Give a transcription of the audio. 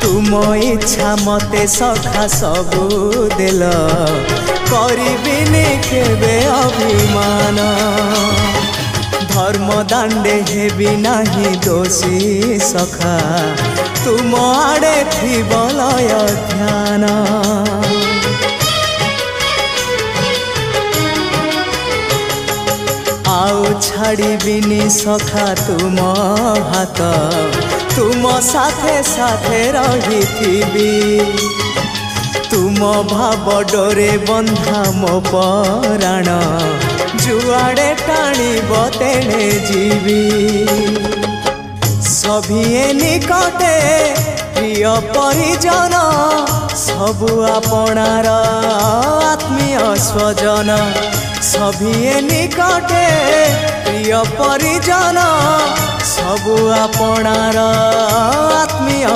तुम इच्छा मते सखा सबू देल करिबिनी केबे अभिमान धर्म दांडे हेबी नाही दोषी सखा तुम आड़े थी बलय ध्यान आउ छाड़िबिनी सखा तुम हाथ तुम साथे साथे रही तुम भाव डोरे बंधा मो पराण जुआड़े टाणीब तेणे जीवी सभिए निकटे प्रिय परिजन सबु आपणार आत्मीय स्वजन सभिए निकटे प्रिय परिजन सबु आपणार आत्मीय